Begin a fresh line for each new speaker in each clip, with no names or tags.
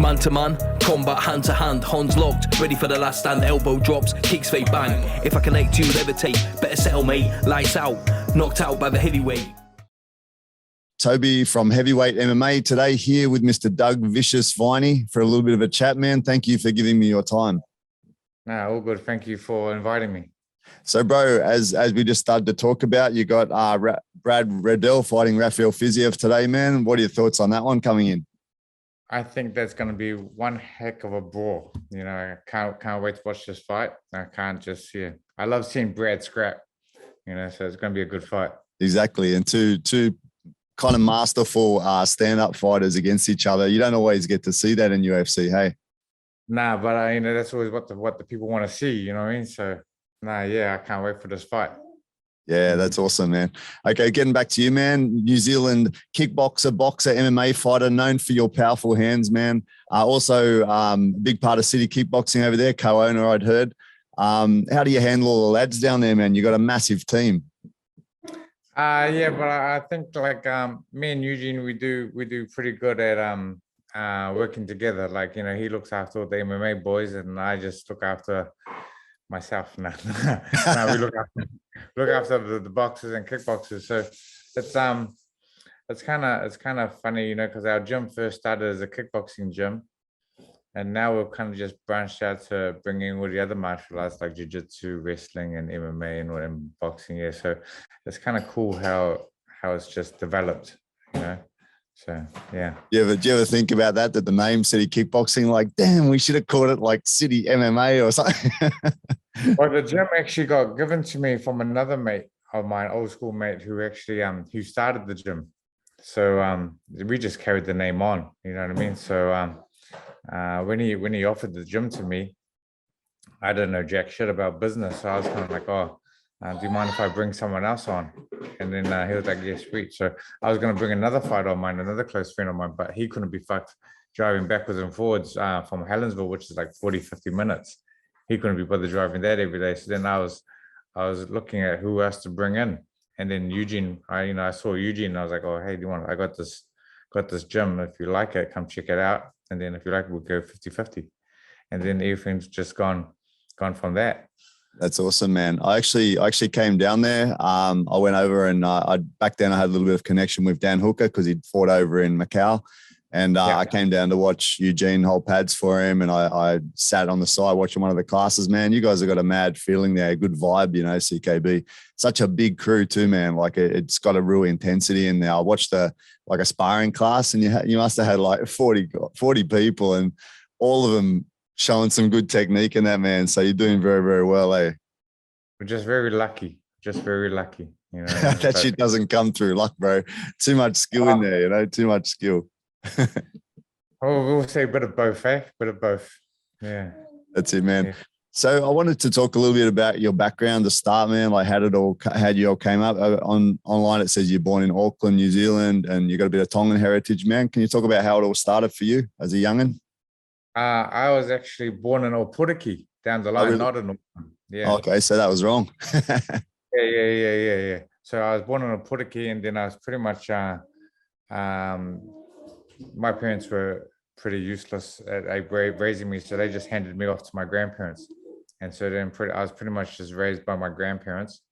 Man to man, combat hand to hand, hands locked, ready for the last stand, elbow drops, kicks fade bang. If I can make two levitate, better settle mate, lights out, knocked out by the heavyweight.
Toby from Heavyweight MMA today here with Mr. Doug Vicious Viney for a little bit of a chat, man. Thank you for giving me your time.
No, all good. Thank you for inviting me.
So, bro, as we just started to talk about, you got Brad Riddell fighting Rafael Fiziev today, man. What are your thoughts on that one coming in?
I think that's going to be one heck of a brawl. You know, I can't wait to watch this fight. I can't just see it. I love seeing Brad scrap, you know, so it's going to be a good fight. Exactly.
And two kind of masterful stand-up fighters against each other. You don't always get to see that in UFC, hey?
Nah, but you know, that's always what the people want to see, you know what I mean? So, nah, yeah, I can't wait for this fight.
Yeah, that's awesome, man. Okay, getting back to you, man. New Zealand kickboxer, boxer, MMA fighter, known for your powerful hands, man. Also, a big part of City Kickboxing over there, co-owner, I'd heard. How do you handle all the lads down there, man? You got a massive team.
Yeah, but I think like me and Eugene, we do pretty good at working together. Like, you know, he looks after all the MMA boys, and I just look after myself now. No, we look after the boxers and kickboxers. So it's kind of funny, you know, because our gym first started as a kickboxing gym, and now we've kind of just branched out to bringing all the other martial arts like jiu-jitsu, wrestling, and MMA and boxing. Yeah, so it's kind of cool how it's just developed, you know. So yeah.
Do you ever think about that the name City Kickboxing, like, damn, we should have called it like City MMA or something?
Well, the gym actually got given to me from another mate of mine, old school mate, who actually who started the gym. So we just carried the name on, you know what I mean? So when he offered the gym to me, I didn't know jack shit about business. So I was kind of like, oh, do you mind if I bring someone else on? And then he was like, yeah, sweet. So I was going to bring another fighter of mine, another close friend of mine, but he couldn't be fucked driving backwards and forwards from Helensville, which is like 40, 50 minutes. He couldn't be bothered driving that every day. So then I was looking at who else to bring in. And then Eugene, I saw Eugene and I was like, oh, hey, I got this gym. If you like it, come check it out. And then if you like it, we'll go 50-50. And then everything's just gone from that.
That's awesome, man. I actually came down there. I went over and back then I had a little bit of connection with Dan Hooker because he'd fought over in Macau. And I came down to watch Eugene hold pads for him. And I sat on the side watching one of the classes, man. You guys have got a mad feeling there, a good vibe, you know, CKB. Such a big crew too, man. Like it's got a real intensity in there. I watched a sparring class and you must have had like 40 people and all of them showing some good technique in that, man. So you're doing very, very well, eh?
We're just very lucky. You know,
that shit doesn't come through luck, bro. Too much skill in there, you know, too much skill.
We'll say a bit of both, eh? Bit of both. Yeah.
That's it, man.
Yeah.
So I wanted to talk a little bit about your background to start, man. Like how you all came up. Online it says you're born in Auckland, New Zealand, and you got a bit of Tongan heritage, man. Can you talk about how it all started for you as a young'un?
I was actually born in Opuriki, down the line, not in Auckland. Yeah.
Okay, so that was wrong.
Yeah. So I was born in Opuriki, and then I was pretty much my parents were pretty useless at raising me, so they just handed me off to my grandparents. And so then I was pretty much just raised by my grandparents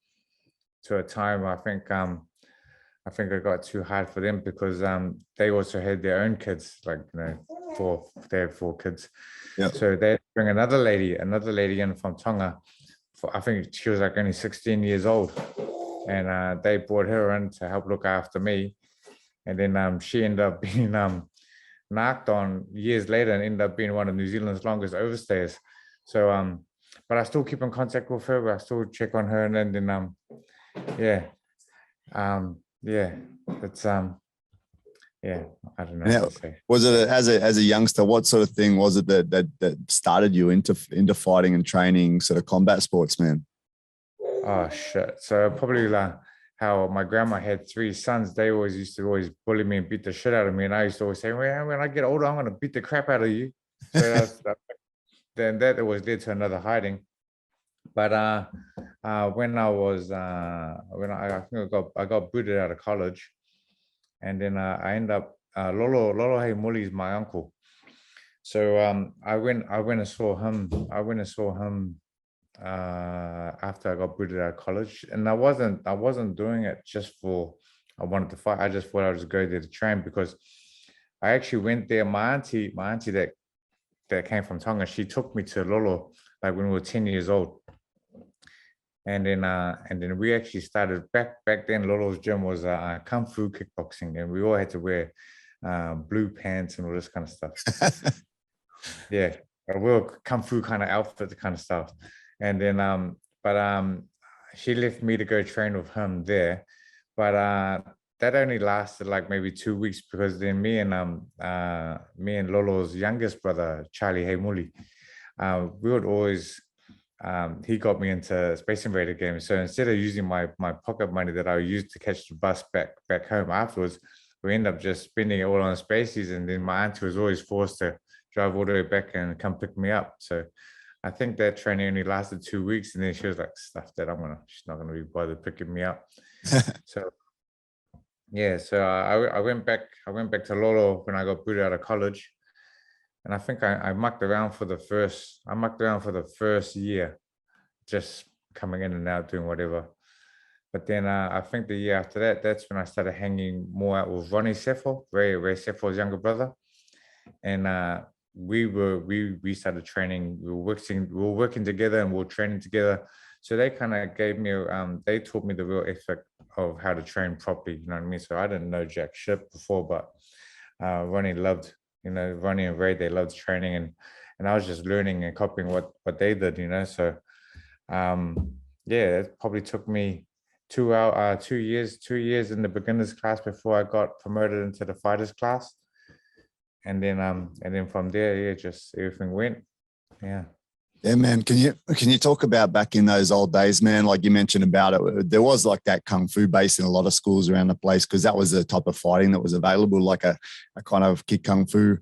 to a time I think I got too hard for them because they also had their own kids, like, you know, they had 4 kids.
Yeah.
So they bring another lady in from Tonga. I think she was like only 16 years old. And they brought her in to help look after me. And then she ended up being knocked on years later and ended up being one of New Zealand's longest overstayers. So, but I still keep in contact with her. I still check on her, and then it's I don't know
now,
what to say.
Was it as a youngster? What sort of thing was it that started you into fighting and training, sort of combat sports, man?
Oh shit! So probably like how my grandma had 3 sons. They used to bully me and beat the shit out of me, and I used to always say, "Well, when I get older, I'm gonna beat the crap out of you." So then that always led to another hiding. But when I think I got booted out of college, and then I ended up Lolo Heimuli is my uncle. So I went and saw him. After I got booted out of college, and I wasn't doing it just for I wanted to fight. I just thought I would just go there to train because I actually went there. My auntie that came from Tonga, she took me to Lolo like when we were 10 years old. And then we actually started back then. Lolo's gym was kung fu kickboxing, and we all had to wear blue pants and all this kind of stuff. Yeah, a real kung fu kind of outfit kind of stuff. And then she left me to go train with him there, but that only lasted like maybe 2 weeks because then me and Lolo's youngest brother Charlie Heimuli, we would always he got me into Space Invader games. So instead of using my pocket money that I used to catch the bus back home afterwards, we ended up just spending it all on spaces. And then my auntie was always forced to drive all the way back and come pick me up. So I think that training only lasted 2 weeks, and then she was like, "Stuff that she's not gonna be bothered picking me up." So yeah, so I went back to Lolo when I got booted out of college, and I think I mucked around for the first year, just coming in and out doing whatever. But then I think the year after that, that's when I started hanging more out with Ronnie Seffel, Ray Seffel's younger brother, and we started training. We were working together and we were training together. So they kind of gave me they taught me the real effect of how to train properly. You know what I mean? So I didn't know jack shit before, but Ronnie and Ray, they loved training, and I was just learning and copying what they did. So yeah, it probably took me 2 years in the beginners class before I got promoted into the fighters class. And then from there, yeah, just everything went. Yeah.
Yeah, man. Can you talk about back in those old days, man? Like you mentioned about it, there was like that kung fu base in a lot of schools around the place because that was the type of fighting that was available, like a kind of kick kung fu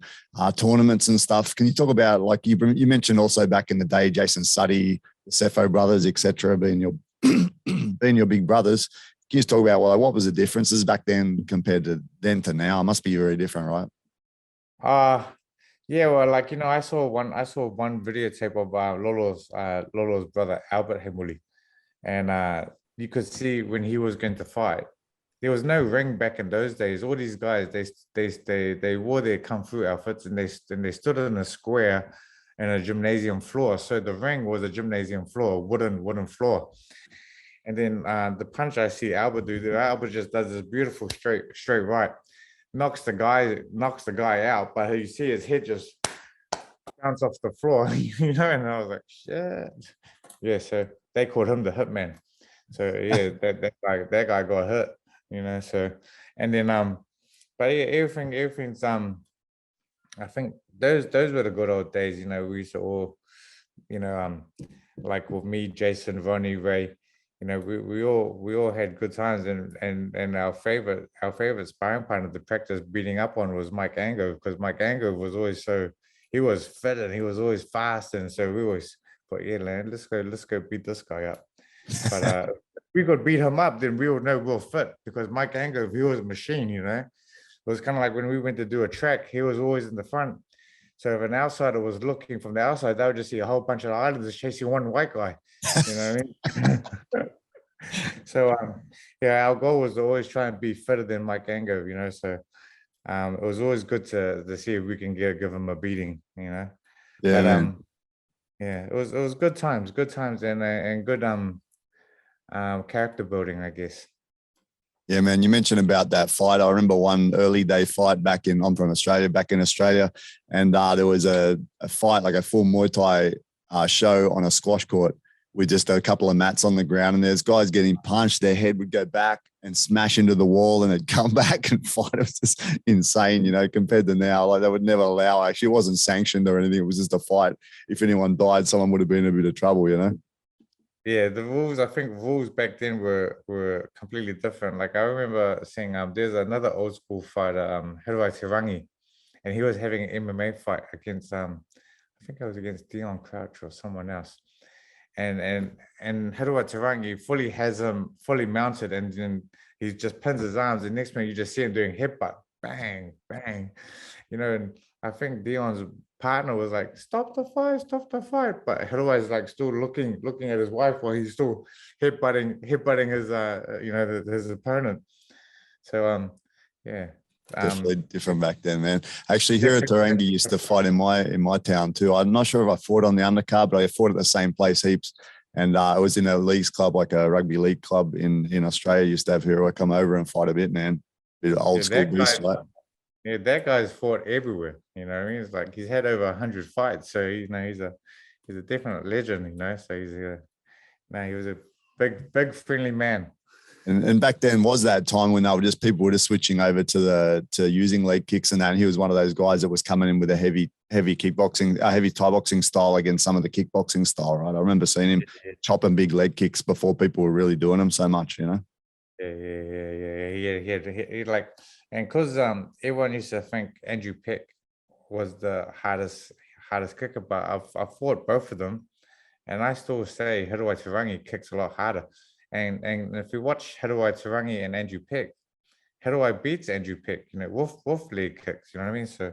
tournaments and stuff. Can you talk about, like you mentioned also back in the day, Jason Suddy, the Sefo brothers, etc., being your big brothers? Can you just talk about what was the differences back then compared to then to now? It must be very different, right?
Yeah, well, like, I saw one videotape of Lolo's brother Albert Heimuli, and you could see when he was going to fight, there was no ring back in those days. All these guys, they wore their kung fu outfits, and they stood in a square in a gymnasium floor. So the ring was a gymnasium floor, wooden floor. And then the punch I see Albert do, Albert just does this beautiful straight right. Knocks the guy out, but you see his head just bounce off the floor, and I was like, shit. Yeah, so they called him the hitman. So yeah, that guy got hit, so, and then but yeah, everything's I think those were the good old days. We used to all, like with me, Jason, Ronnie, Ray, we all had good times, and our favorite sparring partner to practice beating up on was Mike Ango, because Mike Ango was always he was fit and he was always fast, and so we always thought, yeah, man, let's go beat this guy up. But if we could beat him up, then we would know we're fit, because Mike Ango, he was a machine. It was kind of like when we went to do a track, he was always in the front. So if an outsider was looking from the outside, they would just see a whole bunch of islanders chasing one white guy. You know what I mean? So yeah, our goal was to always try and be fitter than Mike Ango. So it was always good to see if we can give him a beating.
Yeah.
But yeah, it was good times, and good character building, I guess.
Yeah, man, you mentioned about that fight. I remember one early day fight I'm from Australia, back in Australia. And there was a fight, like a full Muay Thai show on a squash court with just a couple of mats on the ground. And there's guys getting punched. Their head would go back and smash into the wall, and they'd come back and fight. It was just insane, compared to now. Like, they would never allow, actually, it wasn't sanctioned or anything. It was just a fight. If anyone died, someone would have been in a bit of trouble,
Yeah, the rules, I think rules back then were completely different. Like, I remember seeing there's another old school fighter, Hiriwa Rangi, and he was having an MMA fight against I think it was against Dion Crouch or someone else. And Hiriwa Rangi fully has him fully mounted, and then he just pins his arms, and next minute you just see him doing headbutt, bang, bang. And I think Dion's partner was like, stop the fight. But Hiriwa is like still looking at his wife while he's still headbutting his his opponent. So yeah.
Definitely different back then, man. Actually, here at Rangi used to fight in my town too. I'm not sure if I fought on the undercard, but I fought at the same place heaps. And I was in a leagues club, like a rugby league club in Australia. Used to have Hiriwa come over and fight a bit, man. Bit of old school beast fight.
Yeah, that guy's fought everywhere. You know what I mean? It's like he's had over 100 fights. So he's a definite legend. So he was a big friendly man.
And back then was that time when people were just switching over to using leg kicks and that. And he was one of those guys that was coming in with a heavy kickboxing, heavy Thai boxing style against some of the kickboxing style, right? I remember seeing him chopping big leg kicks before people were really doing them so much, you know?
Yeah. Like, and because everyone used to think Andrew Peck was the hardest kicker, but I fought both of them, and I still say Hiriwa Rangi kicks a lot harder. And if you watch Hiriwa Rangi and Andrew Peck, Hiriwa beats Andrew Peck, with leg kicks, you know what I mean? So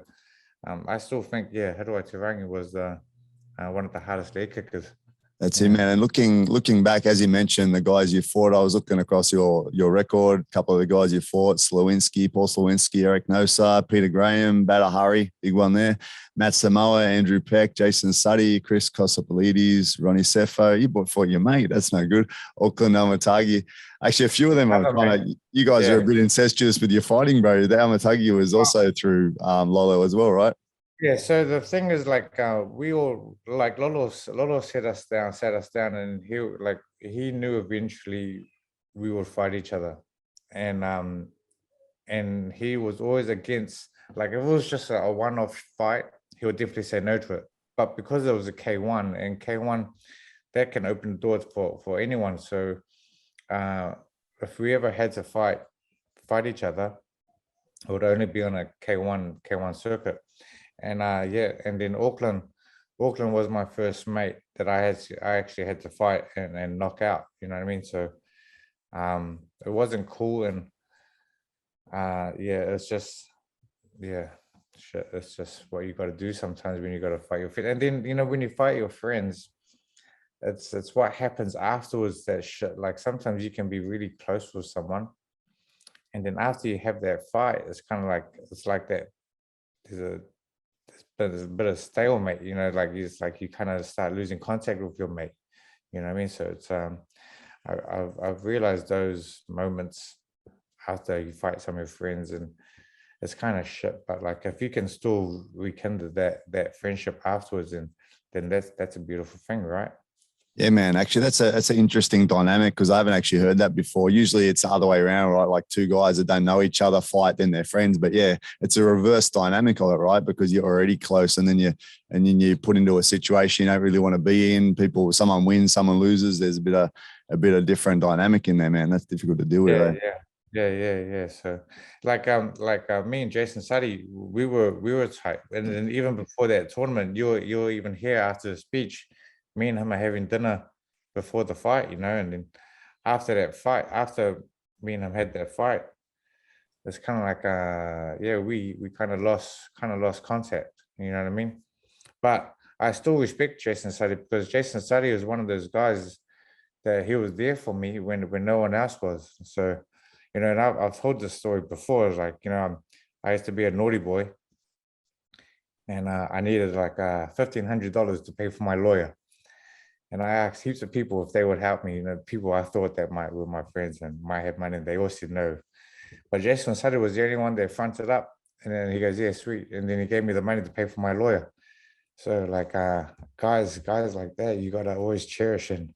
I still think, Hiriwa Rangi was one of the hardest leg kickers.
That's it, man. And looking back, as you mentioned, the guys you fought, I was looking across your record, a couple of the guys you fought, Paul Slowinski, Eric Nosa, Peter Graham, Badr Hari, big one there, Matt Samoa, Andrew Peck, Jason Suddy, Chris Kosopolides, Ronnie Sefo. You fought your mate. That's no good. Auckland Amatagi. Actually, a few of them, you guys are a bit incestuous with your fighting, bro. The Amatagi was also through Lolo as well, right?
Yeah, so the thing is, like, we all, like, Lolo sat us down, and he knew eventually we would fight each other, and he was always against, like, if it was just a one-off fight, he would definitely say no to it. But because it was a K1, and K1, that can open doors for anyone. So if we ever had to fight each other, it would only be on a K1 circuit. And and then Auckland was my first mate that I actually had to fight and knock out. You know what I mean? So it wasn't cool, and it's just it's just what you got to do sometimes when you got to fight your friends. And then when you fight your friends, it's what happens afterwards that shit. Like, sometimes you can be really close with someone, and then after you have that fight, it's kind of like, it's like that. There's a bit of stalemate, like it's like you kind of start losing contact with your mate, you know what I mean? So it's I've realized those moments after you fight some of your friends, and it's kind of shit, but like, if you can still rekindle that friendship afterwards, then that's a beautiful thing, right?
Yeah, man. Actually, that's an interesting dynamic, because I haven't actually heard that before. Usually it's the other way around, right? Like two guys that don't know each other fight, then they're friends. But yeah, it's a reverse dynamic of it, right? Because you're already close, and then you put into a situation you don't really want to be in. Someone wins, someone loses. There's a bit of different dynamic in there, man. That's difficult to deal with.
Yeah. So like me and Jason Suddy, we were tight, and then even before that tournament, you're even here after the speech. Me and him are having dinner before the fight, and then after that fight, after me and him had that fight, it's kind of like we kind of lost contact, you know what I mean? But I still respect Jason Suddy, because Jason Suddy is one of those guys that he was there for me when no one else was. So and I've told this story before. It's like, I used to be a naughty boy, and I needed like $1,500 to pay for my lawyer. And I asked heaps of people if they would help me, people I thought that were my friends and might have money, and they all said no. But Jason Sutter was the only one that fronted up. And then he goes, yeah, sweet. And then he gave me the money to pay for my lawyer. So like guys like that, you got to always cherish and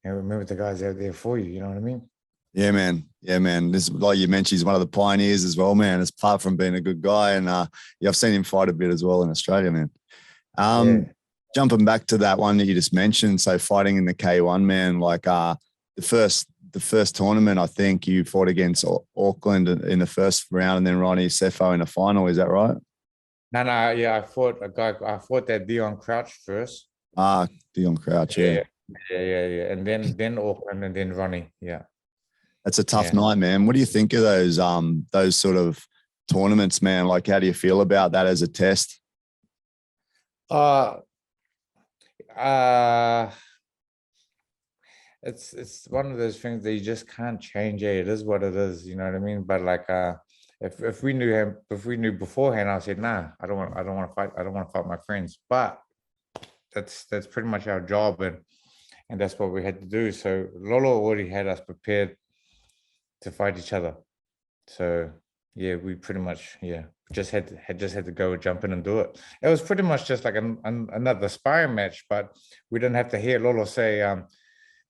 remember the guys out there for you. You know what I mean?
Yeah, man. This, like you mentioned, he's one of the pioneers as well, man. It's apart from being a good guy. And I've seen him fight a bit as well in Australia, man. Jumping back to that one that you just mentioned, so fighting in the K1, man, like the first tournament, I think you fought against Auckland in the first round, and then Ronnie Sefo in the final. Is that right?
No, yeah, I fought that Dion Crouch first.
Dion Crouch, yeah.
And then Auckland, and then Ronnie, yeah.
That's a tough night, man. What do you think of those sort of tournaments, man? Like, how do you feel about that as a test?
Uh, uh, it's one of those things that you just can't change. It is what it is, you know what I mean? But like, if we knew him, if we knew beforehand, I said, nah, I don't want to fight. I don't want to fight my friends. But that's pretty much our job, and that's what we had to do. So Lolo already had us prepared to fight each other. So yeah, we pretty much just had to go jump in and do it. It was pretty much just like another sparring match, but we didn't have to hear Lolo say,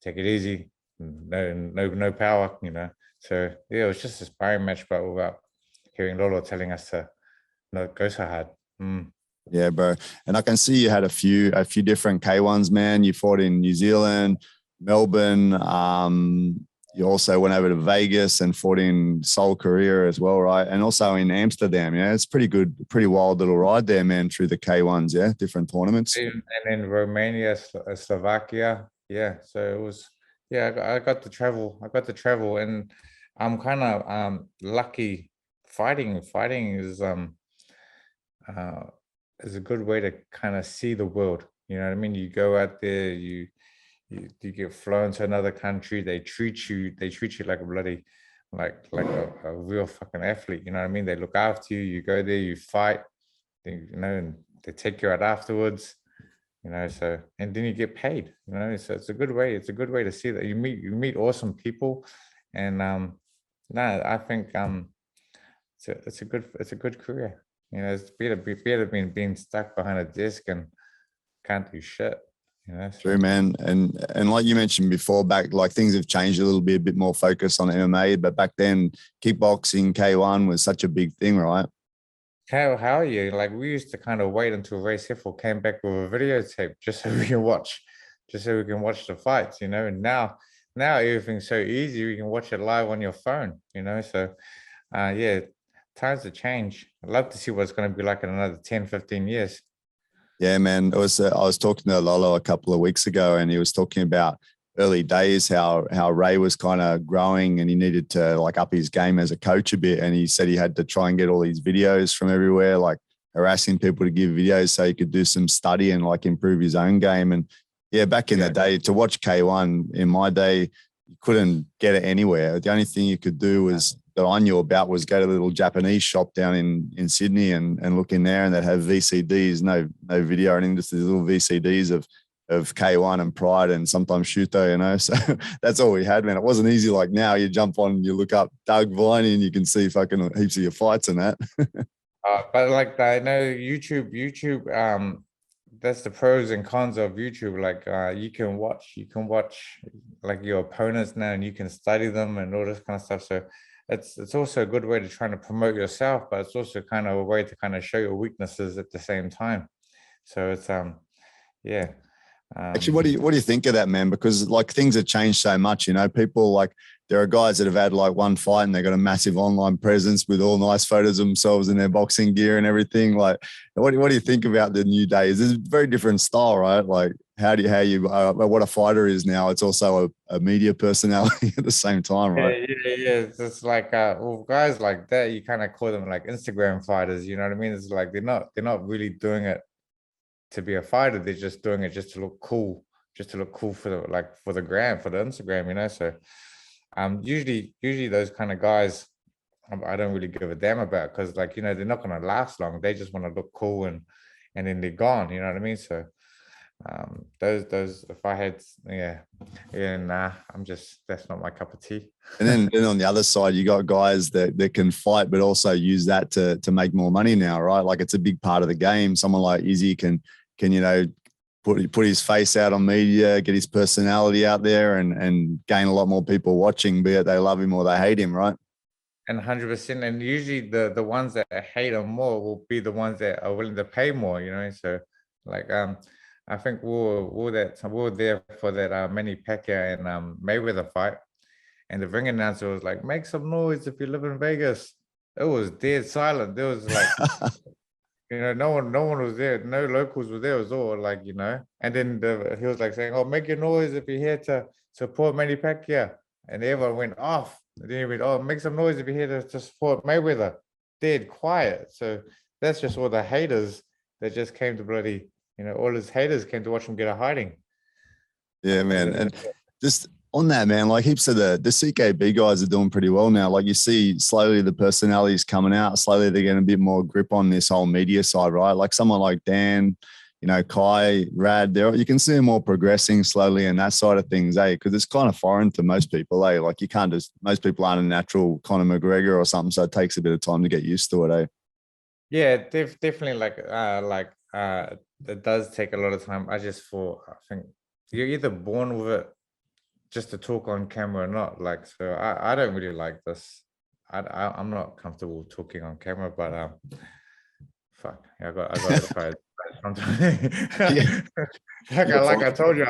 take it easy, no power, you know. So yeah, it was just a sparring match, but without hearing Lolo telling us to not go so hard.
Yeah, bro. And I can see you had a few different K1s, man. You fought in New Zealand, Melbourne. You also went over to Vegas and fought in Seoul, Korea as well, right? And also in Amsterdam. Yeah, it's pretty good, pretty wild little ride there, man, through the K1s. Yeah, different tournaments.
And in Romania, Slovakia. Yeah, so it was. Yeah, I got to travel. And I'm kind of lucky. Fighting is a good way to kind of see the world. You know what I mean? You go out there, you get flown to another country. They treat you like a bloody, like a real fucking athlete. You know what I mean? They look after you. You go there, you fight. You know, and they take you out afterwards. You know, so and then you get paid. You know, so it's a good way. It's a good way to see that you meet awesome people, and no, I think it's a good career. You know, it's better than being stuck behind a desk and can't do shit. You know,
True, man. And like you mentioned before, back like things have changed a bit more focus on MMA, but back then kickboxing K1 was such a big thing, right?
How are you? Like we used to kind of wait until Ray Seffel came back with a videotape just so we can watch, the fights, you know. And now everything's so easy, you can watch it live on your phone, you know. So yeah, times have changed. I'd love to see what it's going to be like in another 10, 15 years.
Yeah, man. It was. I was talking to Lolo a couple of weeks ago, and he was talking about early days how Ray was kind of growing, and he needed to like up his game as a coach a bit. And he said he had to try and get all these videos from everywhere, like harassing people to give videos so he could do some study and like improve his own game. And yeah, back in the day, to watch K1 in my day, you couldn't get it anywhere. The only thing you could do was that I knew about was go to a little Japanese shop down in Sydney and look in there, and they'd have VCDs, no video or anything, just these little VCDs of K1 and Pride and sometimes Shuto, you know. So that's all we had, man. It wasn't easy like now. You jump on, you look up Doug Viney and you can see fucking heaps of your fights and that.
But like I know YouTube, that's the pros and cons of YouTube. Like you can watch like your opponents now, and you can study them and all this kind of stuff. So it's also a good way to try to promote yourself, but it's also kind of a way to kind of show your weaknesses at the same time. So it's yeah.
Actually, what do you think of that, man? Because like things have changed so much, you know. People like there are guys that have had like one fight and they got a massive online presence with all nice photos of themselves in their boxing gear and everything. Like, what do you think about the new days? It's a very different style, right? Like, what a fighter is now. It's also a media personality at the same time, right?
Yeah. It's just like well, guys like that, you kind of call them like Instagram fighters. You know what I mean? It's like they're not really doing it to be a fighter. They're just doing it just to look cool, for the gram, for the Instagram, you know. So usually those kind of guys I don't really give a damn about, because like, you know, they're not going to last long. They just want to look cool and then they're gone, you know what I mean? So those if I had nah, that's not my cup of tea.
And then on the other side, you got guys that can fight, but also use that to make more money now, right? Like it's a big part of the game. Someone like Izzy can you know put his face out on media, get his personality out there, and gain a lot more people watching, be it they love him or they hate him, right?
And 100%. And usually the ones that hate him more will be the ones that are willing to pay more, you know. So like I think we were there for that Manny Pacquiao and Mayweather fight, and the ring announcer was like, "Make some noise if you live in Vegas." It was dead silent. There was like, you know, no one was there. No locals were there. It was all like, you know. And then he was like saying, "Oh, make your noise if you're here to support Manny Pacquiao," and everyone went off. And then he went, "Oh, make some noise if you're here to support Mayweather." Dead quiet. So that's just all the haters that just came to bloody, all his haters came to watch him get a hiding.
Yeah, man. And just on that, man, like heaps of the CKB guys are doing pretty well now. Like you see slowly the personalities coming out, slowly they're getting a bit more grip on this whole media side, right? Like someone like Dan, Kai, Rad, you can see them all progressing slowly and that side of things, because it's kind of foreign to most people, like you can't most people aren't a natural Conor McGregor or something, so it takes a bit of time to get used to it,
Yeah, definitely it does take a lot of time. I think you're either born with it just to talk on camera or not. Like, so I don't really like this. I'm not comfortable talking on camera, but fuck, I got to try it sometimes. I told you,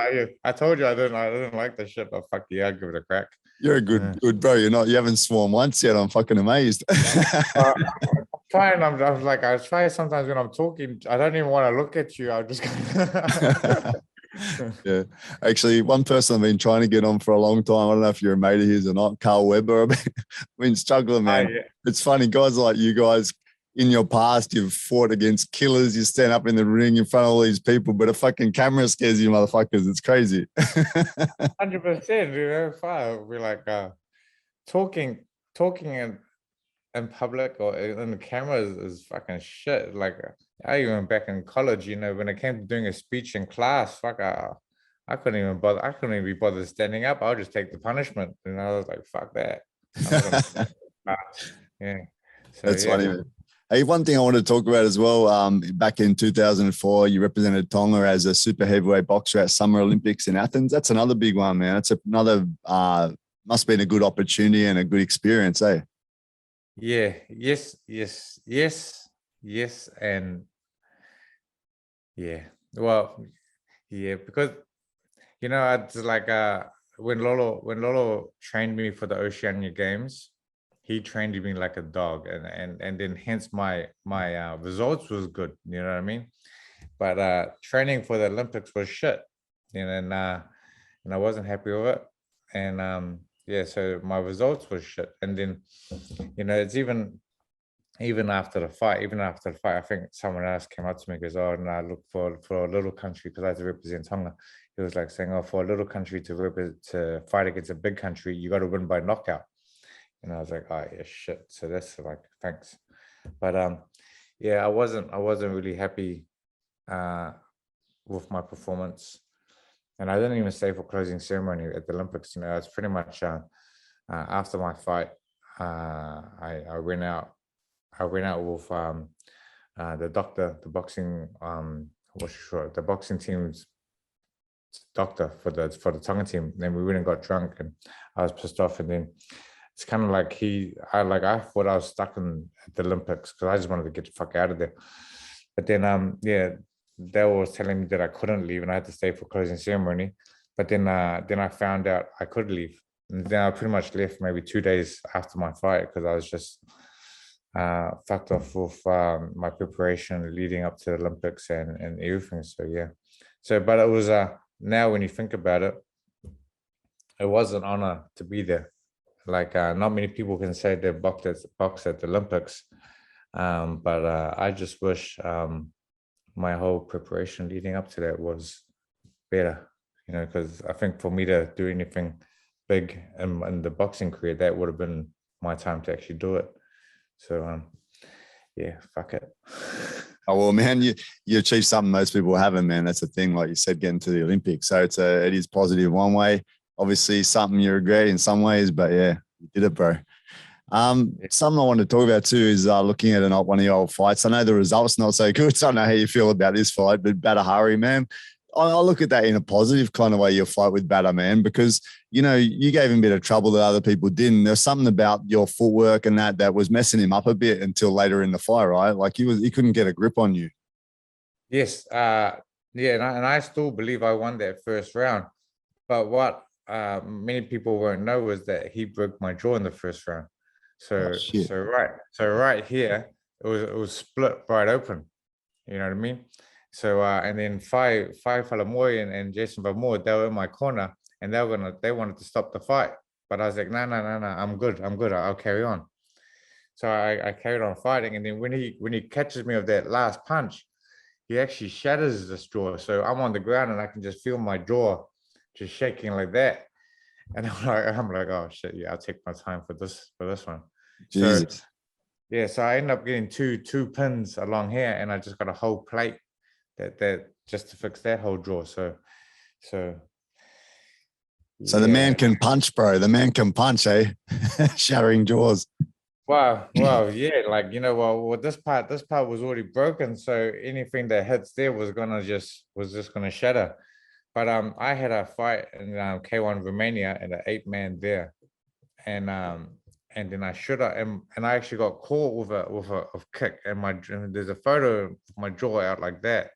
I didn't like this shit, but fuck yeah, I'd give it a crack.
You're a good bro. You haven't sworn once yet. I'm fucking amazed.
Fine. I'm like, I try sometimes when I'm talking. I don't even want to look at you. I'll just.
Yeah, actually, one person I've been trying to get on for a long time. I don't know if you're a mate of his or not, Carl Webber. I've been struggling, man. Yeah. It's funny, guys like you guys. In your past, you've fought against killers. You stand up in the ring in front of all these people, but a fucking camera scares you, motherfuckers. It's crazy.
100%. Fine. We're like talking in public or in the camera is fucking shit. Like I even back in college, when it came to doing a speech in class, I couldn't even bother. I couldn't even be bothered standing up. I'll just take the punishment. And I was like, fuck that. Yeah. So,
that's funny, man. Hey, one thing I want to talk about as well, back in 2004, you represented Tonga as a super heavyweight boxer at Summer Olympics in Athens. That's another big one, man. It's another, must have been a good opportunity and a good experience, eh?
Yeah, yes, and yeah. Well, yeah, because, it's like when Lolo trained me for the Oceania Games, he trained me like a dog, and then hence my results was good, you know what I mean? But training for the Olympics was shit, and I wasn't happy with it, and yeah, so my results was shit, and then it's even after the fight, I think someone else came up to me and goes, oh, no, look for a little country, because I had to represent Tonga. He was like saying, oh, for a little country to fight against a big country, you got to win by knockout. And I was like, oh yeah, shit. So that's like, thanks. But yeah, I wasn't really happy with my performance. And I didn't even stay for closing ceremony at the Olympics. It's pretty much after my fight, I went out with the doctor, the boxing team's doctor for the Tonga team. Then we went and got drunk, and I was pissed off. And then it's kind of like I thought I was stuck at the Olympics because I just wanted to get the fuck out of there. But then yeah, they was telling me that I couldn't leave and I had to stay for closing ceremony. But then I found out I could leave. And then I pretty much left maybe 2 days after my fight because I was just fucked off with my preparation leading up to the Olympics and everything. So yeah. But it was now when you think about it, it was an honor to be there. Like not many people can say they boxed at the Olympics, but I just wish my whole preparation leading up to that was better, because I think for me to do anything big in the boxing career, that would have been my time to actually do it. So yeah, fuck it.
Oh well, man, you achieved something most people haven't, man. That's the thing, like you said, getting to the Olympics. So it is positive one way. Obviously, something you regret in some ways, but yeah, you did it, bro. Something I want to talk about too is looking at one of your old fights. I know the results not so good, so I don't know how you feel about this fight, but Badr Hari, man, I look at that in a positive kind of way, your fight with Badr, man, because, you gave him a bit of trouble that other people didn't. There's something about your footwork and that was messing him up a bit until later in the fight, right? Like he couldn't get a grip on you.
Yes. Yeah, and I still believe I won that first round. But what many people won't know was that he broke my jaw in the first round. So right here, it was split right open. You know what I mean? So and then Fai Falamoy and Jason Balmoral, they were in my corner and they wanted to stop the fight. But I was like, no, I'm good. I'll carry on. So I carried on fighting, and then when he catches me with that last punch, he actually shatters this jaw. So I'm on the ground and I can just feel my jaw just shaking like that. And I'm like, oh shit, yeah, I'll take my time for this one.
Jesus.
So yeah, so I end up getting two pins along here, and I just got a whole plate that just to fix that whole jaw. So
the man can punch, bro. The man can punch, eh? Shattering jaws.
Wow, yeah, like, you know, well, this part was already broken, so anything that hits there was just gonna shatter. But I had a fight in K1 Romania and an 8-man there, and then I should have, and I actually got caught with a kick, and there's a photo of my jaw out like that.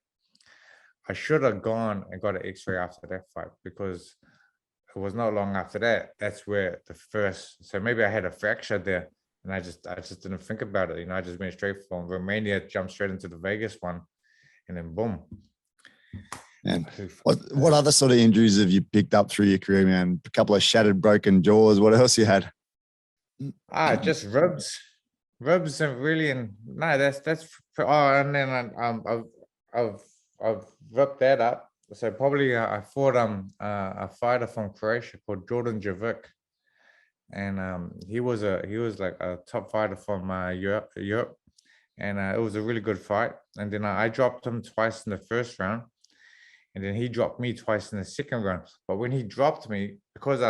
I should have gone and got an X-ray after that fight, because it was not long after that. That's where so maybe I had a fracture there, and I just didn't think about it. You know, I just went straight from Romania, jumped straight into the Vegas one, and then boom.
And what other sort of injuries have you picked up through your career, man? A couple of shattered, broken jaws. What else you had?
Just ribs, and really, and no, that's. Oh, and then I've ripped that up. So probably I fought a fighter from Croatia called Jordan Javik, and he was like a top fighter from Europe, and it was a really good fight. And then I dropped him twice in the first round, and then he dropped me twice in the second round. But when he dropped me, because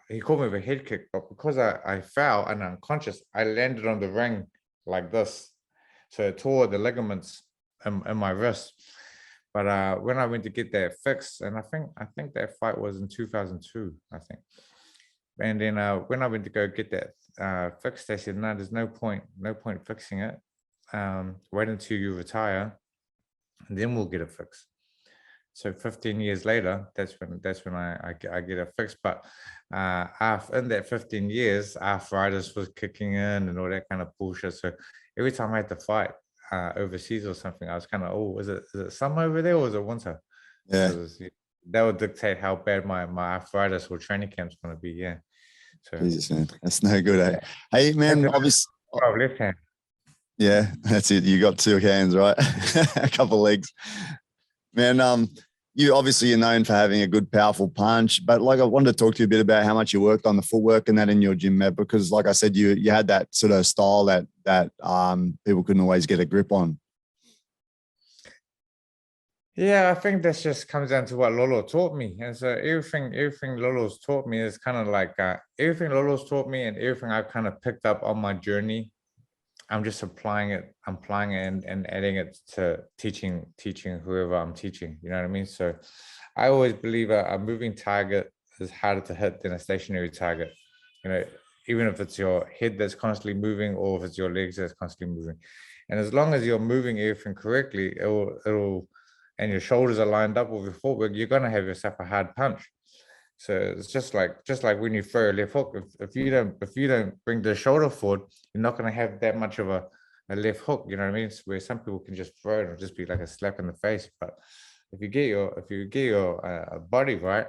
he caught me with a head kick, but because I fell and unconscious, I landed on the ring like this, so it tore the ligaments in my wrist. But when I went to get that fixed, and I think that fight was in 2002, I think. And then when I went to go get that fixed, they said, no, there's no point fixing it. Wait until you retire, and then we'll get it fixed. So 15 years later, that's when I get it fixed. But in that 15 years, arthritis was kicking in and all that kind of bullshit. So every time I had to fight overseas or something, I was kind of, oh, is it summer over there or is it winter?
Yeah.
That would dictate how bad my arthritis or training camp's going to be. Yeah. So
Jesus, man, that's no good, eh? Hey, man, obviously.
Left hand.
Yeah, that's it. You got two hands, right? A couple legs. Man, you obviously are known for having a good, powerful punch, but like I wanted to talk to you a bit about how much you worked on the footwork and that in your gym, Matt, because like I said, you had that sort of style that people couldn't always get a grip on.
Yeah, I think that just comes down to what Lolo taught me. And so everything Lolo's taught me is kind of like everything Lolo's taught me and everything I've kind of picked up on my journey, I'm just applying it and adding it to teaching whoever I'm teaching. You know what I mean? So I always believe a moving target is harder to hit than a stationary target. You know, even if it's your head that's constantly moving or if it's your legs that's constantly moving. And as long as you're moving everything correctly, it'll and your shoulders are lined up with your footwork, you're gonna have yourself a hard punch. So it's just like when you throw a left hook, if you don't bring the shoulder forward, you're not going to have that much of a left hook. You know what I mean? It's where some people can just throw it and just be like a slap in the face. But if you get your body right,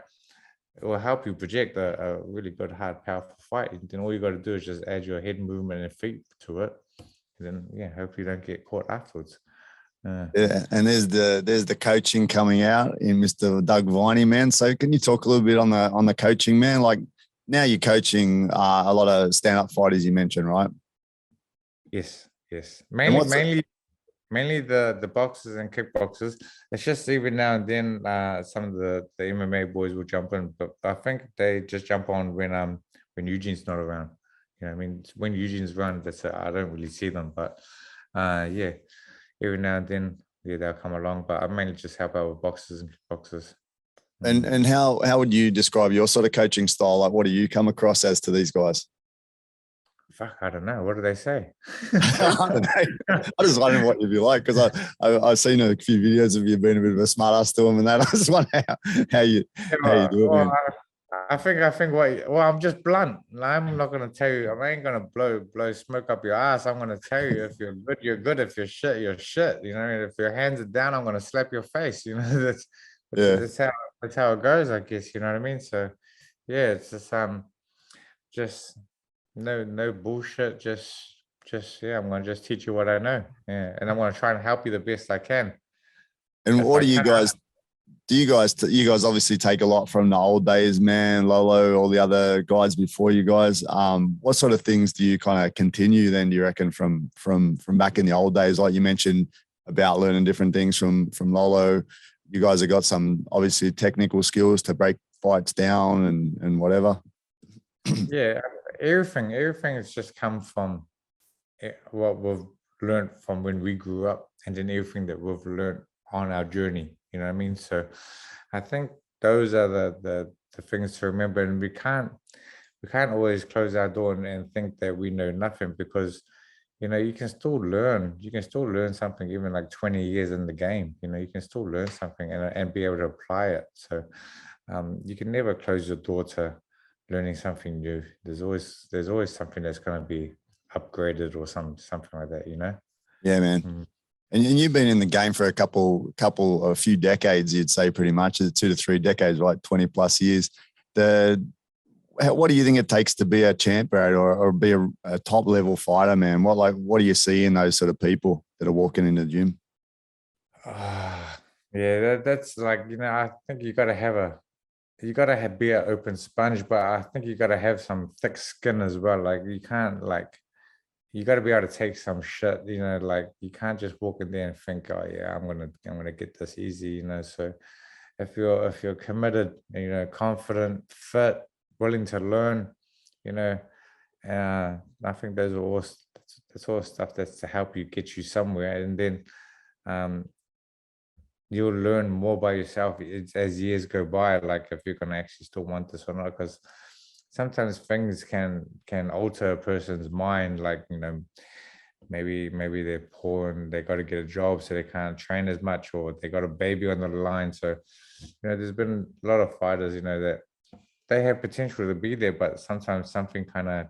it will help you project a really good, hard, powerful fight. And then all you got to do is just add your head movement and feet to it. And then yeah, hopefully you don't get caught afterwards.
Yeah, and there's the coaching coming out in Mr. Doug Viney, man. So can you talk a little bit on the coaching, man? Like now you're coaching a lot of stand-up fighters you mentioned, right?
Yes. Mainly the boxers and kickboxers. It's just even now and then some of the MMA boys will jump in, but I think they just jump on when Eugene's not around. You know what I mean? When Eugene's around, that's it. I don't really see them, but yeah. Every now and then, yeah, they'll come along, but I mainly just help out with boxers and kickboxers.
And how would you describe your sort of coaching style? Like, what do you come across as to these guys?
Fuck, I don't know. What do they say?
I don't know. I just wondering what you'd be like because I've seen a few videos of you being a bit of a smart ass to them and that. I just wonder how you do it, man.
I think I'm just blunt. I'm not gonna tell you. I ain't gonna blow smoke up your ass. I'm gonna tell you if you're good, you're good. If you're shit, you're shit. You know, if your hands are down, I'm gonna slap your face. You know, that's how it goes. I guess you know what I mean. So yeah, it's just no bullshit. Just yeah, I'm gonna just teach you what I know. Yeah, and I'm gonna try and help you the best I can.
And what do you guys? You guys obviously take a lot from the old days, man, Lolo, all the other guys before you guys. What sort of things do you kind of continue then, do you reckon, from back in the old days? Like you mentioned about learning different things from Lolo. You guys have got some obviously technical skills to break fights down and whatever.
Yeah, everything has just come from what we've learned from when we grew up, and then everything that we've learned on our journey. You know what I mean? So I think those are the things to remember, and we can't always close our door and think that we know nothing, because you can still learn. You can still learn something even like 20 years in the game. You can still learn something and be able to apply it. So you can never close your door to learning something new. There's always something that's going to be upgraded or something like that.
Yeah, man.
Mm.
And you've been in the game for a few decades, you'd say, pretty much 2 to 3 decades, right? 20 plus years. What do you think it takes to be a champ, Brad, or be a top level fighter, man? What do you see in those sort of people that are walking in the gym?
Yeah, that's like, I think you gotta be an open sponge, but I think you gotta have some thick skin as well. Like you can't you got to be able to take some shit, like you can't just walk in there and think, oh yeah, I'm gonna get this easy, So if you're committed, confident, fit, willing to learn, I think that's all stuff that's to help you get you somewhere, and then you'll learn more by yourself as years go by. Like if you're gonna actually still want this or not, because sometimes things can alter a person's mind. Like maybe they're poor and they got to get a job, so they can't train as much, or they got a baby on the line. So there's been a lot of fighters that they have potential to be there, but sometimes something kind of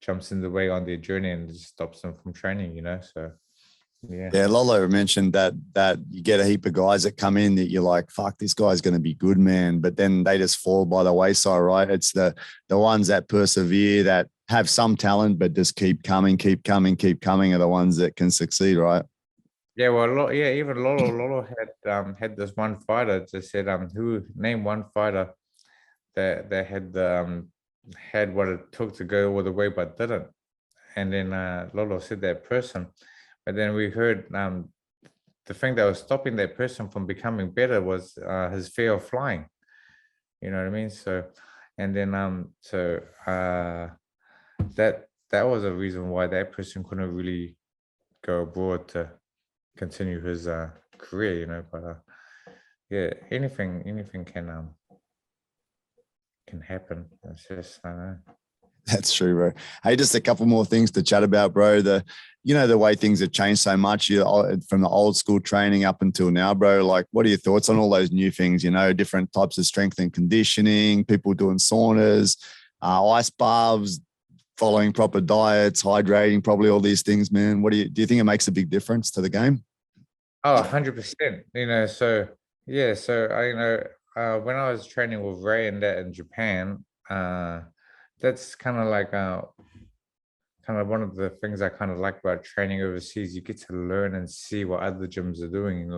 jumps in the way on their journey and just stops them from training. So yeah,
Lolo mentioned that you get a heap of guys that come in that you're like, fuck, this guy's going to be good, man, but then they just fall by the wayside, right? It's the ones that persevere, that have some talent but just keep coming are the ones that can succeed, right?
Yeah, well, even Lolo had this one fighter that said, who name one fighter that had what it took to go all the way but didn't. And then Lolo said that person. But then we heard the thing that was stopping that person from becoming better was his fear of flying. You know what I mean? So, and then that was a reason why that person couldn't really go abroad to continue his career. But yeah, anything can happen. It's just I don't know.
That's true, bro. Hey, just a couple more things to chat about, bro. The way things have changed so much, from the old school training up until now, bro. Like, what are your thoughts on all those new things? Different types of strength and conditioning, people doing saunas, ice baths, following proper diets, hydrating, probably all these things, man. Do you think it makes a big difference to the game?
Oh, 100%. So yeah, so when I was training with Ray and that in Japan, that's kind of like one of the things I kind of like about training overseas. You get to learn and see what other gyms are doing.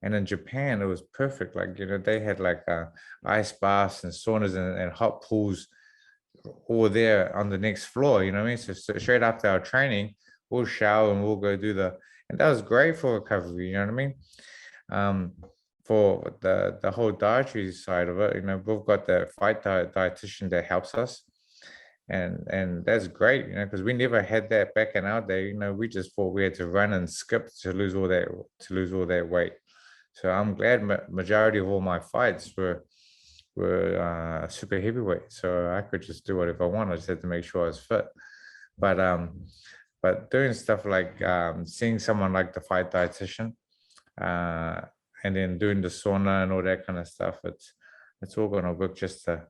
And in Japan, it was perfect. Like, they had like ice baths and saunas and hot pools all there on the next floor. You know what I mean? So straight after our training, we'll shower and we'll go do and that was great for recovery. You know what I mean? For the whole dietary side of it, we've got the fight dietitian that helps us. And that's great, because we never had that back in our day. We just thought we had to run and skip to lose all that weight. So I'm glad majority of all my fights were super heavyweight, so I could just do whatever I want. I just had to make sure I was fit. But doing stuff like seeing someone like the fight dietitian, and then doing the sauna and all that kind of stuff, it's all gonna work just to.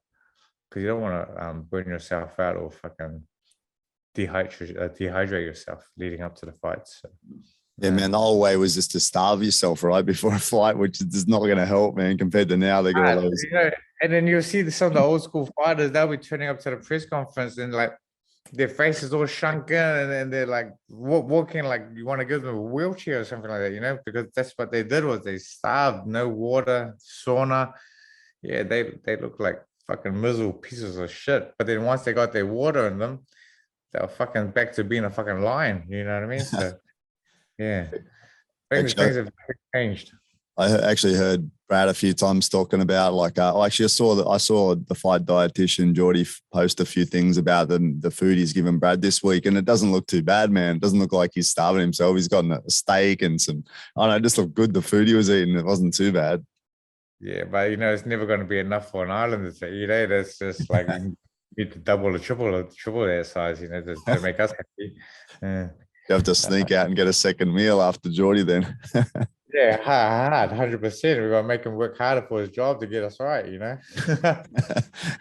Because you don't want to burn yourself out or fucking dehydrate yourself leading up to the fights. So,
yeah, man, the whole way was just to starve yourself right before a fight, which is not going to help, man, compared to now. They got all those.
And then you'll see some of the old school fighters, they'll be turning up to the press conference and like, their faces all shrunken, and they're like walking like you want to give them a wheelchair or something like that, you know, because that's what they did was they starved, no water, sauna. Yeah, they look like fucking miserable pieces of shit. But then once they got their water in them, they were fucking back to being a fucking lion. You know what I mean? So yeah, things have changed.
I actually heard Brad a few times talking about like I saw the fight dietitian Geordie post a few things about the food he's given Brad this week, and it doesn't look too bad, man. It doesn't look like he's starving himself. He's gotten a steak and some, I don't know, it just looked good. The food he was eating, it wasn't too bad.
Yeah, but you know it's never going to be enough for an islander to eat. That's just like you need to double or triple their size, you know, to make us happy. Yeah.
You have to sneak out and get a second meal after Geordie then.
Yeah, hard, 100%. We're gonna make him work harder for his job to get us right, you know.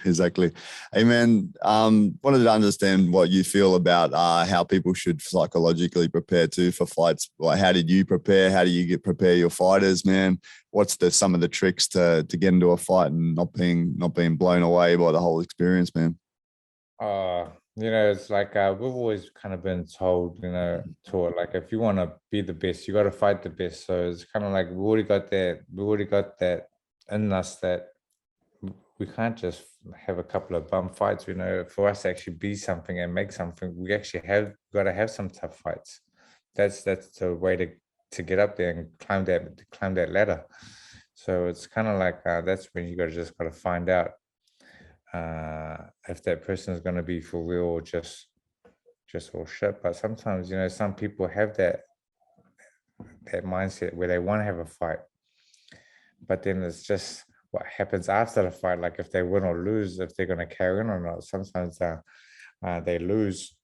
Exactly. Hey man, wanted to understand what you feel about how people should psychologically prepare for fights. Like, how did you prepare? How do you prepare your fighters, man? What's some of the tricks to get into a fight and not being blown away by the whole experience, man?
You know, it's like we've always kind of been told, you know, taught like if you want to be the best, you got to fight the best. So it's kind of like we already got that in us that we can't just have a couple of bum fights. You know, for us to actually be something and make something, we actually got to have some tough fights. That's the way to get up there and climb that ladder. So it's kind of like that's when you got to find out if that person is going to be for real or just all shit. But sometimes, you know, some people have that mindset where they want to have a fight, but then it's just what happens after the fight, like if they win or lose, if they're going to carry on or not. Sometimes they lose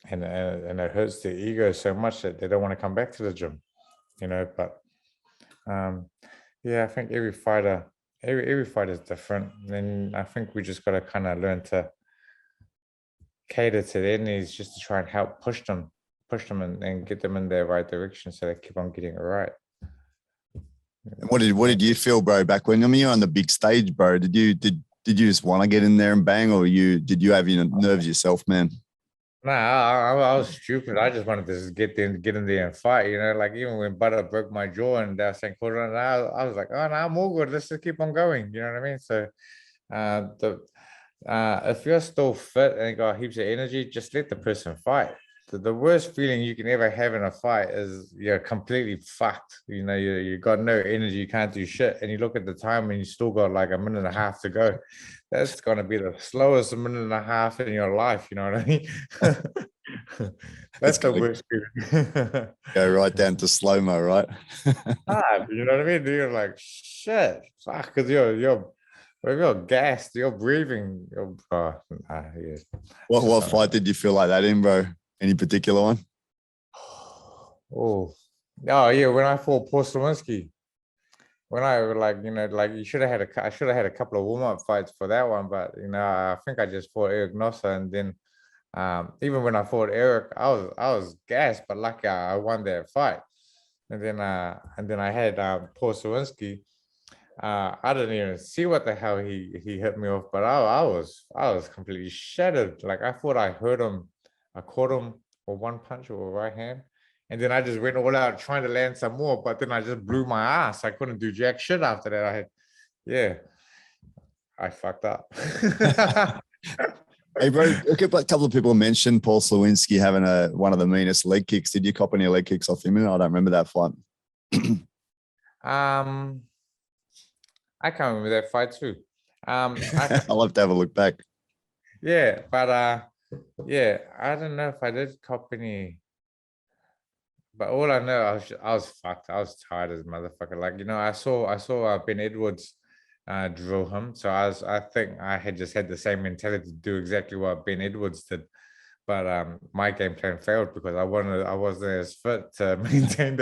and it hurts their ego so much that they don't want to come back to the gym, you know. But yeah, I think every fighter is different, and I think we just got to kind of learn to cater to their needs, just to try and help push them and get them in the right direction so they keep on getting it right.
And what did you feel, bro, back when you're on the big stage, bro? Did you just want to get in there and bang, or did you have your nerves yourself, man?
Nah, I was stupid. I just wanted to just get in there and fight, you know. Like even when Badr broke my jaw and they were saying, I was like, oh no, I'm all good. Let's just keep on going. You know what I mean? So, if you're still fit and got heaps of energy, just let the person fight. The worst feeling you can ever have in a fight is you're completely fucked. You know, you got no energy, you can't do shit, and you look at the time and you still got like a minute and a half to go. That's gonna be the slowest minute and a half in your life. You know what I mean? That's the worst feeling.
Go right down to slow-mo, right?
You know what I mean? You're like shit, fuck, because you're gassed, you're breathing. Yeah.
What fight did you feel like that in, bro? Any particular one?
Oh yeah, when I fought Porcelowski. When I like, you know, like I should have had a couple of warm-up fights for that one, but you know, I think I just fought Eric Nossa, and then even when I fought Eric, I was gassed, but lucky I won that fight. And then I had Porcelowski. I didn't even see what the hell he hit me off, but I was completely shattered. Like I thought I caught him with one punch or a right hand. And then I just went all out trying to land some more, but then I just blew my ass. I couldn't do jack shit after that. I fucked up.
Hey, bro, a couple of people mentioned Paul Slawinski having one of the meanest leg kicks. Did you cop any leg kicks off him? I don't remember that fight.
I can't remember that fight too.
I'll have to have a look back.
Yeah, but yeah, I don't know if I did cop any. But all I know, I was fucked. I was tired as a motherfucker. Like, you know, I saw Ben Edwards drill him. So I think I had just had the same mentality to do exactly what Ben Edwards did. But my game plan failed because I wasn't as fit to maintain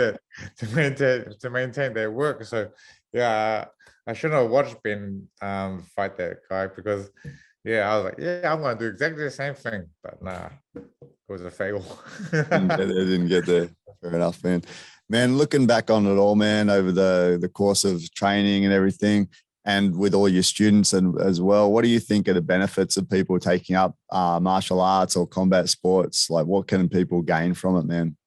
that work. So yeah, I shouldn't have watched Ben fight that guy because yeah, I was like, yeah, I'm gonna do exactly the same thing. But nah, it was a fail.
didn't get there. Fair enough, man. Man, looking back on it all, man, over the course of training and everything, and with all your students and as well, what do you think are the benefits of people taking up martial arts or combat sports? Like, what can people gain from it, man?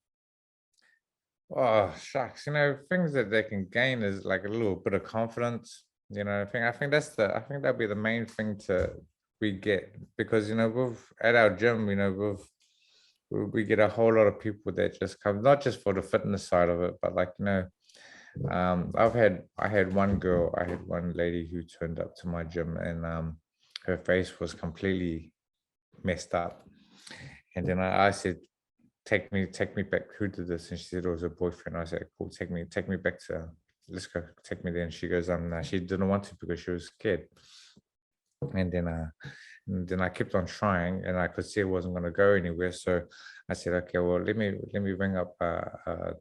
Oh, shucks. Things that they can gain is like a little bit of confidence. I think that'd be the main thing we get, because at our gym, we get a whole lot of people that just come, not just for the fitness side of it, but like I had one lady who turned up to my gym, and her face was completely messed up, and then I said, take me back. Who did this? And she said it was her boyfriend. I said, cool, take me back to, let's go, take me there. And she goes, she didn't want to because she was scared. And then I kept on trying, and I could see it wasn't going to go anywhere. So I said, okay, well, let me ring up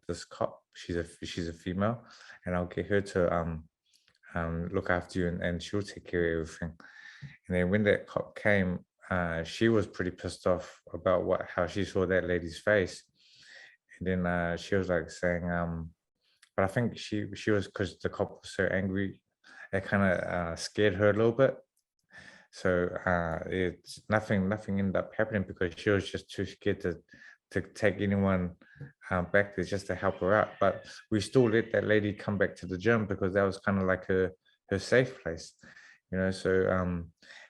this cop. She's a female, and I'll get her to look after you, and she'll take care of everything. And then when that cop came, she was pretty pissed off about how she saw that lady's face. And then she was like saying, but I think she was, because the cop was so angry, it kind of scared her a little bit. So it's nothing ended up happening because she was just too scared to take anyone back there just to help her out. But we still let that lady come back to the gym because that was kind of like her safe place, So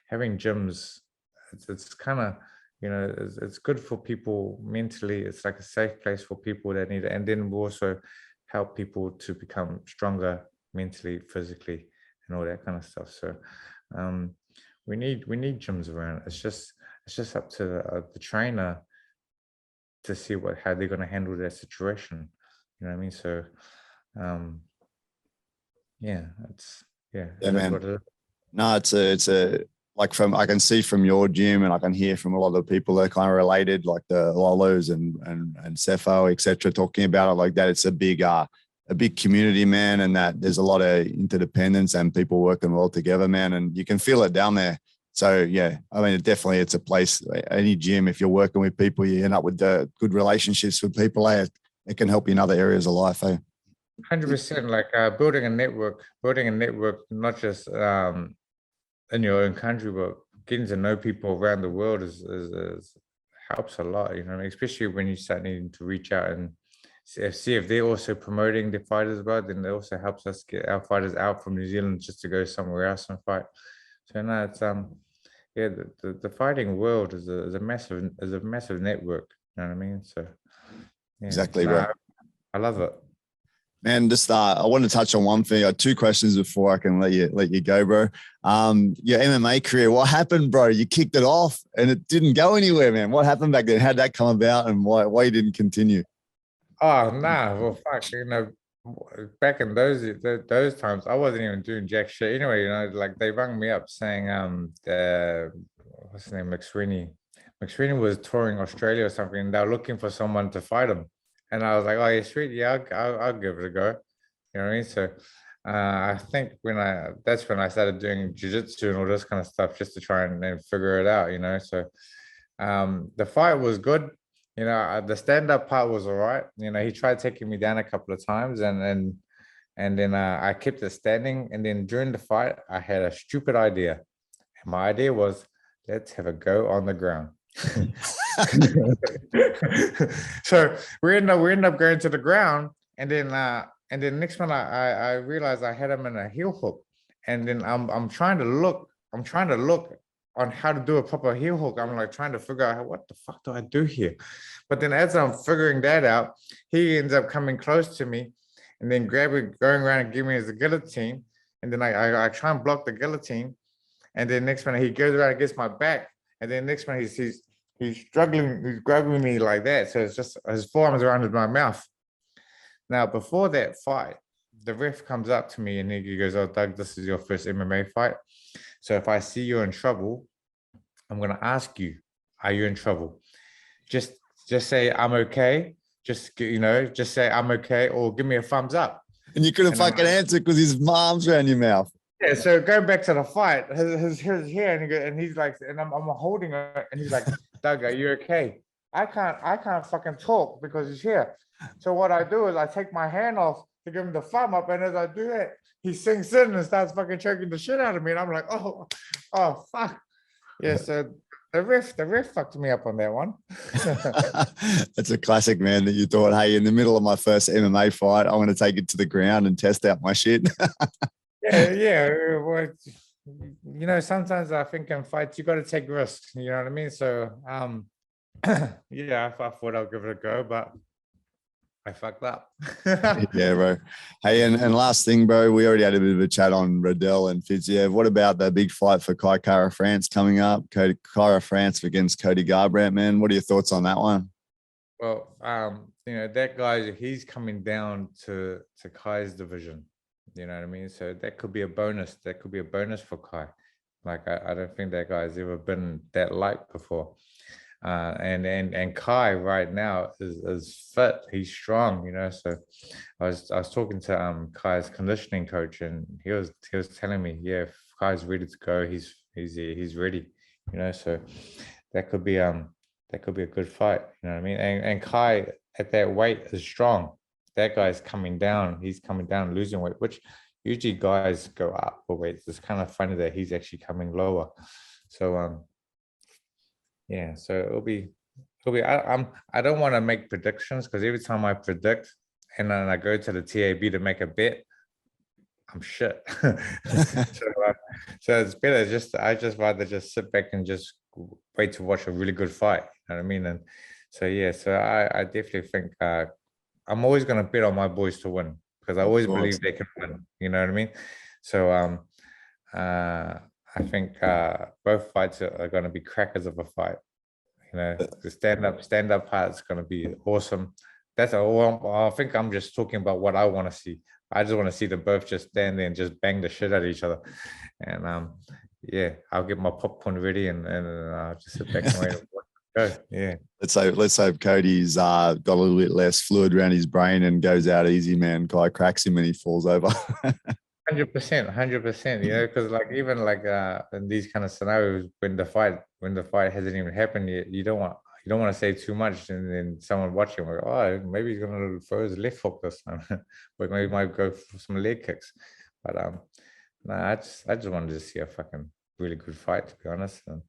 having gyms, it's kind of, it's good for people mentally. It's like a safe place for people that need it. And then we also help people to become stronger mentally, physically, and all that kind of stuff. So we need gyms around. It's just up to the trainer to see how they're going to handle that situation. You know what I mean? So
Man.
What it is.
No, it's a like, I can see from your gym, and I can hear from a lot of the people that are kind of related, like the Lolos and Cepho, etc., talking about it like that. It's a big community, man, and that there's a lot of interdependence and people working well together, man, and you can feel it down there. So yeah, I mean, it's a place. Any gym, if you're working with people, you end up with good relationships with people. It can help you in other areas of life.
100%. Like building a network, not just in your own country, but getting to know people around the world is helps a lot. Especially when you start needing to reach out and see if they're also promoting their fighters as well. Then it also helps us get our fighters out from New Zealand just to go somewhere else and fight. So no, it's the fighting world is a massive network. You know what I mean? So yeah,
exactly, bro.
I love it.
Man, just I want to touch on one thing. I had two questions before I can let you go, bro. Your MMA career, what happened, bro? You kicked it off and it didn't go anywhere, man. What happened back then? How'd that come about, and why you didn't continue?
Oh nah, well fuck, back in those times, I wasn't even doing jack shit anyway. Like they rang me up saying what's his name, McSweeney was touring Australia or something, and they were looking for someone to fight him. And I was like, oh, yeah, sweet. Yeah, I'll give it a go. You know what I mean? So I think that's when I started doing jiu-jitsu and all this kind of stuff just to try and figure it out, So the fight was good. The stand-up part was all right. He tried taking me down a couple of times, and then I kept it standing. And then during the fight, I had a stupid idea. And my idea was, let's have a go on the ground. So we end up going to the ground, and then next one I realized I had him in a heel hook, and then I'm trying to look on how to do a proper heel hook. I'm like trying to figure out what the fuck do I do here, but then as I'm figuring that out, he ends up coming close to me, and then going around and giving me his guillotine, and then I try and block the guillotine, and then next one he goes around against my back. And then next one, he's struggling, he's grabbing me like that. So it's just his forearms around my mouth. Now, before that fight, the ref comes up to me and he goes, oh, Doug, this is your first MMA fight. So if I see you're in trouble, I'm going to ask you, are you in trouble? Just say, I'm okay. Just say, I'm okay, or give me a thumbs up.
And you couldn't fucking answer because his arm's around your mouth.
Yeah, so going back to the fight, his hair, and he's like, and I'm holding her, and he's like, Doug, are you okay? I can't fucking talk because he's here. So what I do is I take my hand off to give him the thumb up, and as I do that, he sinks in and starts fucking choking the shit out of me. And I'm like, oh fuck. Yeah, so the ref fucked me up on that one.
That's a classic, man, that you thought, hey, in the middle of my first MMA fight, I want to take it to the ground and test out my shit.
Yeah. Well, you know, sometimes I think in fights, you got to take risks. You know what I mean? So, yeah, I thought I'll give it a go, but I fucked up.
Yeah, bro. Hey, and last thing, bro, we already had a bit of a chat on Riddell and Fiziev. What about the big fight for Kai Kara France coming up? Kara France against Cody Garbrandt, man. What are your thoughts on that one?
Well, you know, that guy, he's coming down to Kai's division. You know what I mean? So that could be a bonus. That could be a bonus for Kai. Like, I don't think that guy's ever been that light before. And Kai right now is fit. He's strong, you know. So I was talking to Kai's conditioning coach, and he was telling me, yeah, if Kai's ready to go, he's ready, you know. So that could be a good fight, you know what I mean? And Kai at that weight is strong. That guy's coming down. He's coming down, losing weight, which usually guys go up for weight. It's kind of funny that he's actually coming lower. So yeah, so it'll be. I don't want to make predictions, because every time I predict and then I go to the TAB to make a bet, I'm shit. So it's better I just rather just sit back and just wait to watch a really good fight. You know what I mean? And so yeah, so I definitely think I'm always gonna bet on my boys to win, because I always believe they can win. You know what I mean? So I think both fights are going to be crackers of a fight. You know, the stand-up part is going to be awesome. That's all. I think I'm just talking about what I want to see. I just want to see them both just stand there and just bang the shit out of each other. And yeah, I'll get my popcorn ready and I'll just sit back and wait. Go. Yeah.
Let's hope Cody's got a little bit less fluid around his brain and goes out easy, man. Kai cracks him and he falls over.
100%, you know, because like even like in these kind of scenarios, when the fight hasn't even happened yet, you don't want to say too much, and then someone watching like, oh, maybe he's gonna throw his left hook this time, but maybe he might go for some leg kicks. But I just wanted to see a fucking really good fight, to be honest. And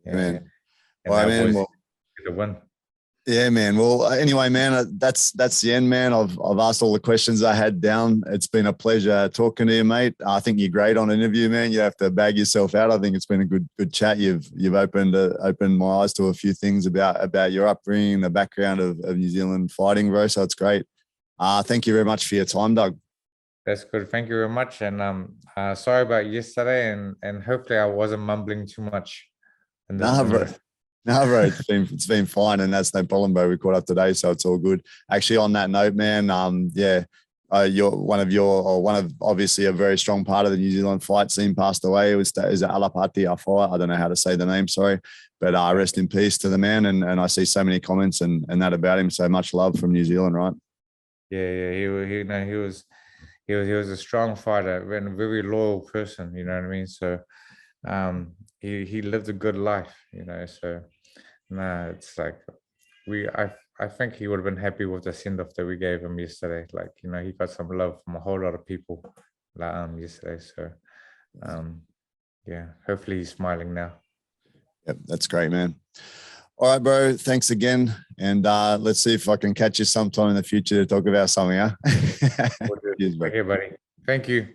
yeah,
man.
And the win.
Yeah, man. Well, anyway, man, that's the end, man. I've asked all the questions I had down. It's been a pleasure talking to you, mate. I think you're great on an interview, man. You have to bag yourself out. I think it's been a good chat. You've opened my eyes to a few things about your upbringing, the background of New Zealand fighting, bro. So it's great. Thank you very much for your time, Doug. That's good. Thank you very much. And sorry about yesterday, and hopefully I wasn't mumbling too much. No, bro, it's been fine, and that's no problem, bro. We caught up today, so it's all good. Actually, on that note, man, you're one of obviously a very strong part of the New Zealand fight scene passed away. It was Alapati Afua. I don't know how to say the name, sorry, but rest in peace to the man. And I see so many comments and that about him. So much love from New Zealand, right? Yeah, he was a strong fighter and a very loyal person. You know what I mean? So. He lived a good life, you know. So it's like I think he would have been happy with the send-off that we gave him yesterday. Like, you know, he got some love from a whole lot of people yesterday. So yeah, hopefully he's smiling now. Yep, that's great, man. All right, bro. Thanks again. And let's see if I can catch you sometime in the future to talk about something, huh? Cheers, bro. Okay, buddy. Thank you.